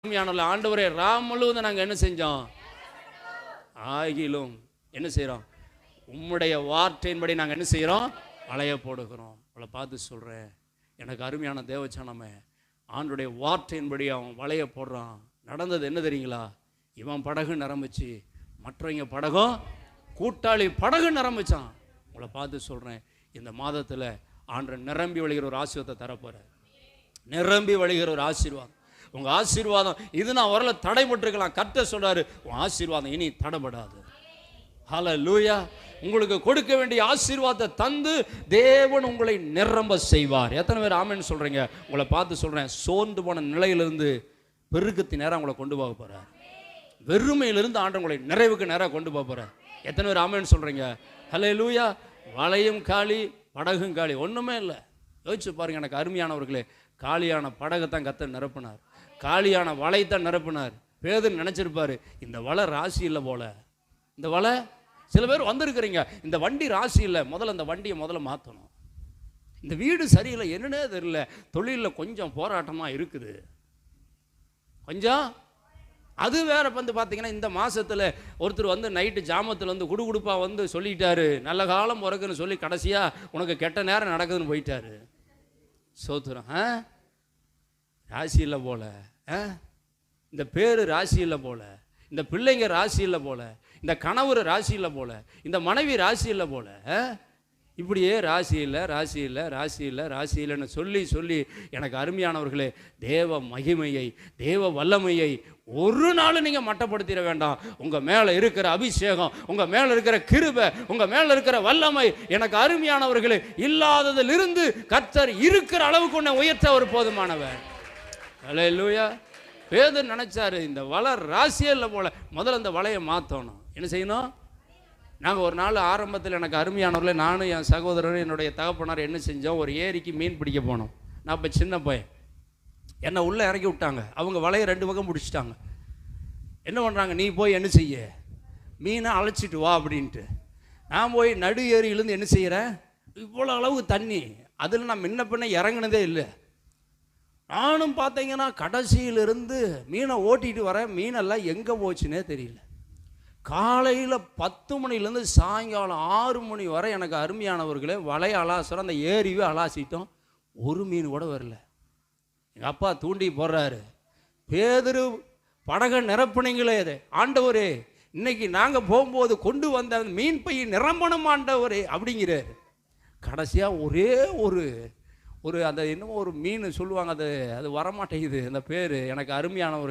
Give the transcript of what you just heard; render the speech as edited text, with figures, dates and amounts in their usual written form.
ஆண்டவரே ராம் முழுவதும் நாங்கள் என்ன செஞ்சோம்? ஆகிலும் என்ன செய்கிறோம்? உம்முடைய வார்த்தையின்படி நாங்கள் என்ன செய்கிறோம்? வளைய போடுகிறோம். அவளை பார்த்து சொல்கிறேன், எனக்கு அருமையான தேவச்சனமே, ஆண்டுடைய வார்த்தையின்படி அவன் வளைய போடுறான். நடந்தது என்ன தெரியுங்களா? இவன் படகு நிரம்பிச்சு, மற்றவங்க படகும் கூட்டாளி படகு நிரம்பிச்சான். உங்களை பார்த்து சொல்கிறேன், இந்த மாதத்தில் ஆண்டு நிரம்பி வழிகிற ஒரு ஆசீர்வாதத்தை தரப்போகிறேன். நிரம்பி வழிகிற ஒரு ஆசீர்வாதம். உங்கள் ஆசீர்வாதம் இது நான் வரல தடைபட்டிருக்கலாம். கர்த்தர் சொல்றாரு, உன் ஆசீர்வாதம் இனி தடைபடாது. ஹல்லேலூயா. உங்களுக்கு கொடுக்க வேண்டிய ஆசீர்வாதத்தை தந்து தேவன் உங்களை நிரம்ப செய்வார். எத்தனை பேர் ஆமென் சொல்றீங்க? உங்களை பார்த்து சொல்றேன், சோர்ந்து போன நிலையிலிருந்து பெருக்கத்தின் நேரம் உங்களை கொண்டு போக போறார். வெறுமையிலிருந்து ஆண்டு உங்களை நிறைவுக்கு நேரம் கொண்டு போக போறார். எத்தனை பேர் ஆமென் சொல்றீங்க? ஹல்லேலூயா. வலையும் காலி, படகும் காலி, ஒண்ணுமே இல்லை. யோசிச்சு பாருங்க. எனக்கு அருமையானவர்களே, காலியான படகைத்தான் கர்த்தர் நிரப்பினார், காலியான வலைத்தான் நிரப்பினார். பேதுரு நினைச்சிருப்பாரு, இந்த வலை ராசி இல்லை போல. இந்த வலை, சில பேர் வந்திருக்கிறீங்க, இந்த வண்டி ராசி இல்லை, முதல்ல இந்த வண்டியை முதல்ல மாற்றணும். இந்த வீடு சரியில்லை, என்னன்னே தெரியல, தொழிலில் கொஞ்சம் போராட்டமாக இருக்குது, கொஞ்சம் அது வேற வந்து பார்த்தீங்கன்னா, இந்த மாதத்தில் ஒருத்தர் வந்து நைட்டு ஜாமத்தில் வந்து குடுகுடுப்பாக வந்து சொல்லிட்டாரு, நல்ல காலம் பிறகுன்னு சொல்லி கடைசியாக உனக்கு கெட்ட நேரம் நடக்குதுன்னு போயிட்டாரு. சோத்துறோம். ராசி இல்லை போல, இந்த பேர் ராசி இல்லை போல, இந்த பிள்ளைங்க ராசி இல்லை போல, இந்த கணவர் ராசி இல்லை போல, இந்த மனைவி ராசி இல்லை போல, இப்படியே ராசி இல்லை ராசி இல்லை ராசி இல்லை ராசி இல்லைன்னு சொல்லி சொல்லி எனக்கு அருமையானவர்களே, தேவ மகிமையை தேவ வல்லமையை ஒரு நாள் நீங்கள் மட்டப்படுத்திட வேண்டாம். உங்கள் மேலே இருக்கிற அபிஷேகம், உங்கள் மேலே இருக்கிற கிருபை, உங்கள் மேலே இருக்கிற வல்லமை, எனக்கு அருமையானவர்களே, இல்லாததிலிருந்து கர்த்தர் இருக்கிற அளவுக்கு உன்னை உயர்த்த ஒரு போதுமானவர். ஹல்லேலூயா. பேதுரு நினைச்சாரு, இந்த வலை ராசியே இல்லை போல, முதல்ல இந்த வலையை மாற்றணும். என்ன செய்யணும்? நாங்கள் ஒரு நாள் ஆரம்பத்தில் எனக்கு அருமையானவர்களே, நானும் என் சகோதரரும் என்னுடைய தகப்பனார் என்ன செஞ்சோம், ஒரு ஏரிக்கு மீன் பிடிக்க போனோம். நான் இப்போ சின்ன பையன், என்னை உள்ளே இறக்கி விட்டாங்க. அவங்க வலையை 2 பக்கம் பிடிச்சிட்டாங்க. என்ன பண்ணுறாங்க, நீ போய் என்ன செய்ய, மீனை அழைச்சிட்டு வா அப்படின்ட்டு. நான் போய் நடு ஏரியிலேருந்து என்ன செய்கிறேன், இவ்வளோ அளவுக்கு தண்ணி, அதில் நான் முன்ன பின்ன இறங்கினதே இல்லை. நானும் பார்த்தீங்கன்னா கடைசியிலிருந்து மீனை ஓட்டிகிட்டு வரேன், மீனெல்லாம் எங்கே போச்சுன்னே தெரியல. காலையில் 10 மணிலேருந்து சாயங்காலம் 6 மணி வரை எனக்கு அருமையானவர்களே வலையை அலாசுகிறோம். அந்த ஏரிவே அலாசிட்டோம், ஒரு மீன் கூட வரல. எங்கள் அப்பா தூண்டி போடுறாரு, பேதுரு படகை நிரப்புனீங்களே, ஆண்டவரே இன்னைக்கு நாங்கள் போகும்போது கொண்டு வந்த மீன் பையை நிரம்பணும் ஆண்டவரே அப்படிங்கிறாரு. கடைசியாக ஒரே ஒரு அந்த என்னமோ ஒரு மீன் சொல்லுவாங்க, அது வரமாட்டேங்குது அந்த பேர். எனக்கு அருமையானவர்